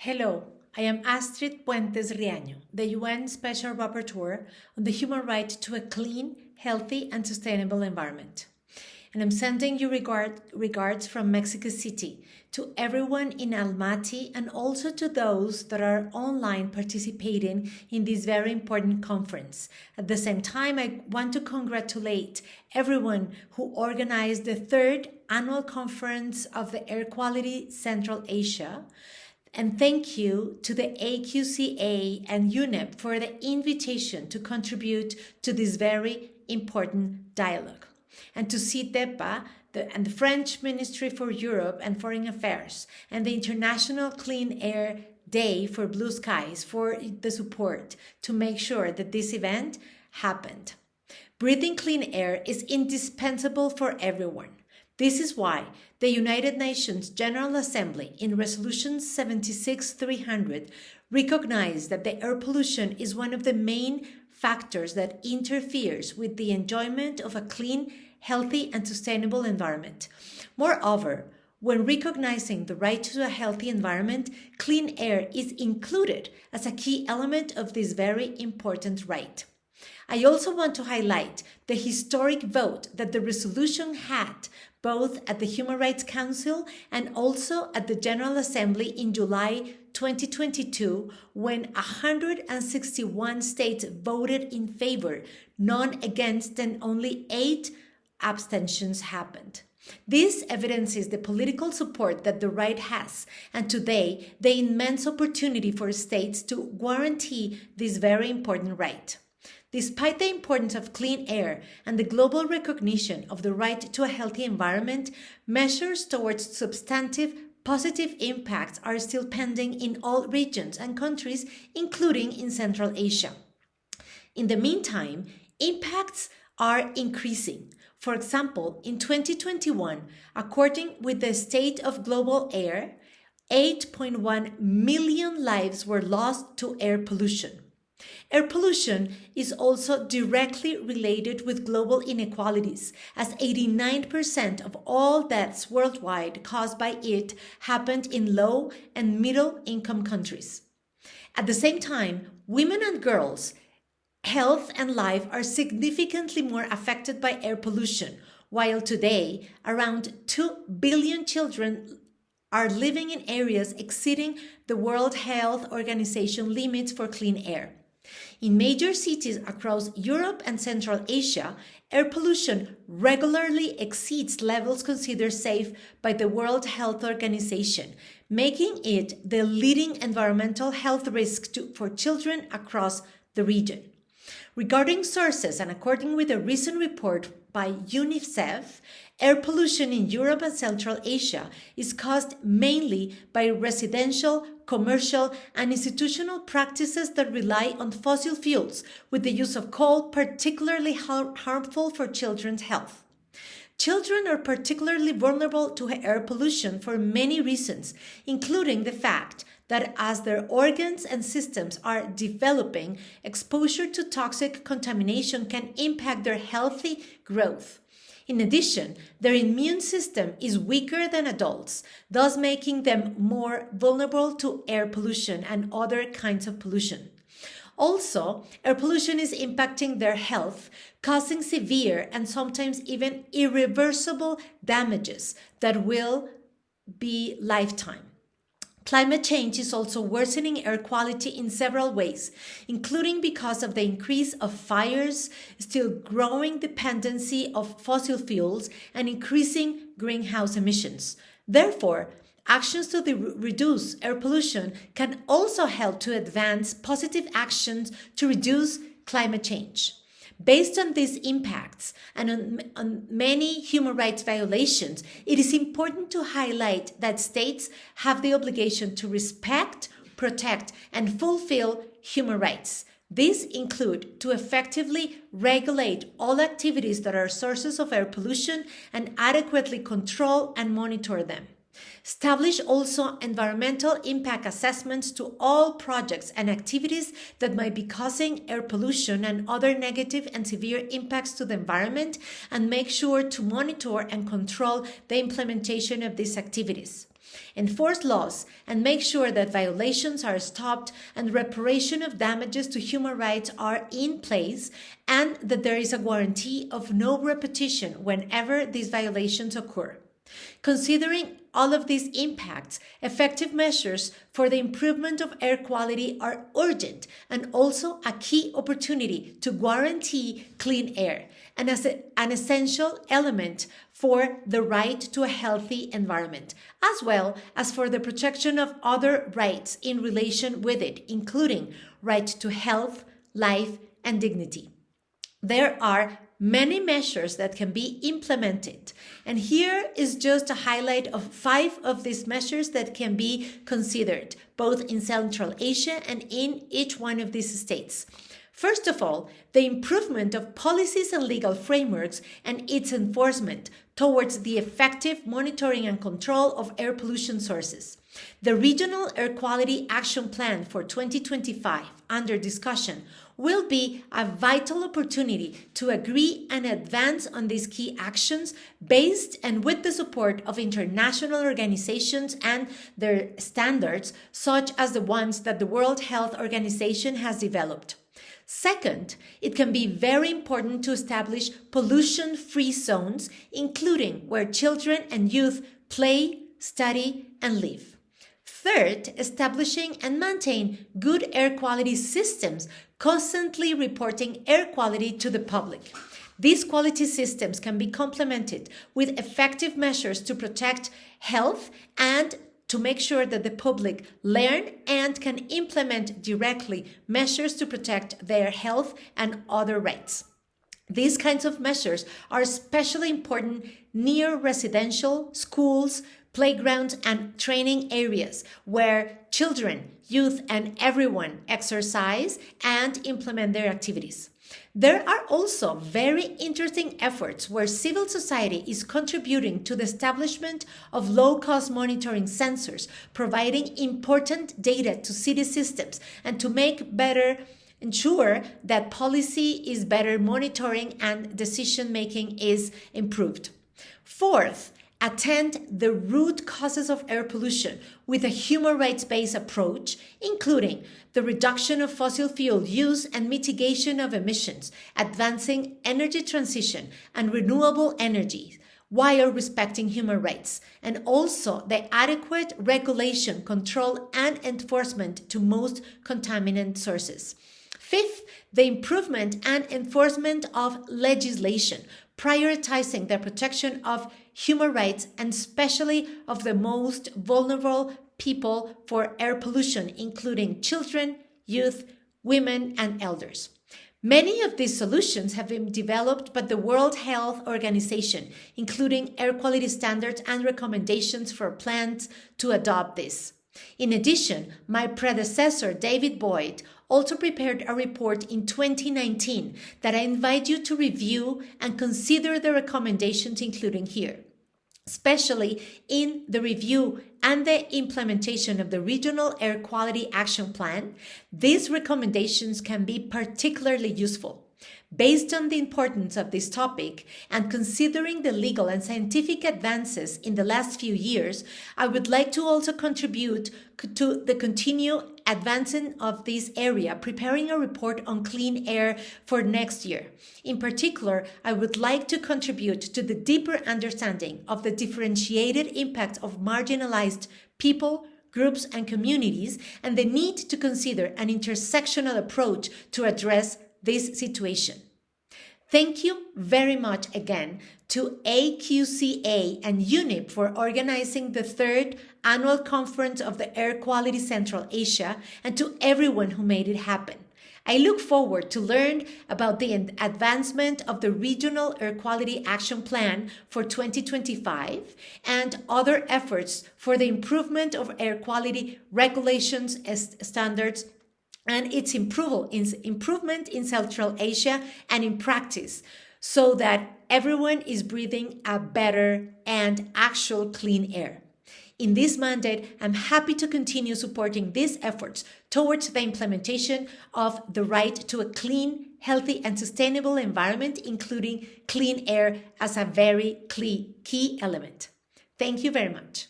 Hello, I am Astrid Puentes, the UN Special Rapporteur on the human right to a clean, healthy, and sustainable environment. And I'm sending you regards from Mexico City to everyone in Almaty and also to those that are online participating in this very important conference. At the same time, I want to congratulate everyone who organized the third annual conference of the Air Quality Central Asia. And thank you to the AQCA and UNEP for the invitation to contribute to this very important dialogue. And to CITEPA and the French Ministry for Europe and Foreign Affairs and the International Clean Air Day for Blue Skies for the support to make sure that this event happened. Breathing clean air is indispensable for everyone. This is why the United Nations General Assembly in Resolution 76-300 recognized that the air pollution is one of the main factors that interferes with the enjoyment of a clean, healthy, and sustainable environment. Moreover, when recognizing the right to a healthy environment, clean air is included as a key element of this very important right. I also want to highlight the historic vote that the resolution had both at the Human Rights Council and also at the General Assembly in July 2022, when 161 states voted in favor, none against, and only 8 abstentions happened. This evidences the political support that the right has, and today the immense opportunity for states to guarantee this very important right. Despite the importance of clean air and the global recognition of the right to a healthy environment, measures towards substantive positive impacts are still pending in all regions and countries, including in Central Asia. In the meantime, impacts are increasing. For example, in 2021, according with the State of Global Air, 8.1 million lives were lost to air pollution. Air pollution is also directly related with global inequalities, as 89% of all deaths worldwide caused by it happened in low and middle income countries. At the same time, women and girls' health and life are significantly more affected by air pollution, while today around 2 billion children are living in areas exceeding the World Health Organization limits for clean air. In major cities across Europe and Central Asia, air pollution regularly exceeds levels considered safe by the World Health Organization, making it the leading environmental health risk for children across the region. Regarding sources, and according with a recent report by UNICEF, air pollution in Europe and Central Asia is caused mainly by residential, commercial, and institutional practices that rely on fossil fuels, with the use of coal particularly harmful for children's health. Children are particularly vulnerable to air pollution for many reasons, including the fact that as their organs and systems are developing, exposure to toxic contamination can impact their healthy growth. In addition, their immune system is weaker than adults, thus making them more vulnerable to air pollution and other kinds of pollution. Also, air pollution is impacting their health, causing severe and sometimes even irreversible damages that will be lifetime. Climate change is also worsening air quality in several ways, including because of the increase of fires, still growing dependency of fossil fuels, and increasing greenhouse emissions. Therefore, actions to reduce air pollution can also help to advance positive actions to reduce climate change. Based on these impacts and on many human rights violations, it is important to highlight that states have the obligation to respect, protect, and fulfill human rights. These include to effectively regulate all activities that are sources of air pollution and adequately control and monitor them. Establish also environmental impact assessments to all projects and activities that might be causing air pollution and other negative and severe impacts to the environment, and make sure to monitor and control the implementation of these activities. enforce laws, and make sure that violations are stopped and reparation of damages to human rights are in place, and that there is a guarantee of no repetition whenever these violations occur. Considering all of these impacts, effective measures for the improvement of air quality are urgent and also a key opportunity to guarantee clean air, and as an essential element for the right to a healthy environment, as well as for the protection of other rights in relation with it, including right to health, life, and dignity. There are many measures that can be implemented, and here is just a highlight of 5 of these measures that can be considered, both in Central Asia and in each one of these states. First of all, the improvement of policies and legal frameworks and its enforcement towards the effective monitoring and control of air pollution sources. The Regional Air Quality Action Plan for 2025, under discussion, will be a vital opportunity to agree and advance on these key actions based and with the support of international organizations and their standards, such as the ones that the World Health Organization has developed. Second, it can be very important to establish pollution-free zones, including where children and youth play, study, and live. Third, establishing and maintain good air quality systems, constantly reporting air quality to the public. These quality systems can be complemented with effective measures to protect health and to make sure that the public learn and can implement directly measures to protect their health and other rights. These kinds of measures are especially important near residential, schools, playgrounds, and training areas where children, youth, and everyone exercise and implement their activities. There are also very interesting efforts where civil society is contributing to the establishment of low-cost monitoring sensors, providing important data to city systems and to ensure that policy is better monitoring and decision-making is improved. Fourth, attend the root causes of air pollution with a human rights-based approach, including the reduction of fossil fuel use and mitigation of emissions, advancing energy transition and renewable energy, while respecting human rights, and also the adequate regulation, control, and enforcement to most contaminant sources. Fifth, the improvement and enforcement of legislation, prioritizing the protection of human rights and especially of the most vulnerable people for air pollution, including children, youth, women, and elders. Many of these solutions have been developed by the World Health Organization, including air quality standards and recommendations for plans to adopt this. In addition, my predecessor, David Boyd, also prepared a report in 2019 that I invite you to review and consider the recommendations included here, especially in the review and the implementation of the Regional Air Quality Action Plan. These recommendations can be particularly useful. Based on the importance of this topic and considering the legal and scientific advances in the last few years, I would like to also contribute to the continued advancing of this area, preparing a report on clean air for next year. In particular, I would like to contribute to the deeper understanding of the differentiated impact of marginalized people, groups, and communities, and the need to consider an intersectional approach to address this situation. Thank you very much again to AQCA and UNIP for organizing the 3rd Annual Conference of the Air Quality Central Asia, and to everyone who made it happen. I look forward to learn about the advancement of the Regional Air Quality Action Plan for 2025 and other efforts for the improvement of air quality regulations and standards and its improvement in Central Asia and in practice, so that everyone is breathing a better and actual clean air. In this mandate, I'm happy to continue supporting these efforts towards the implementation of the right to a clean, healthy, and sustainable environment, including clean air as a very key element. Thank you very much.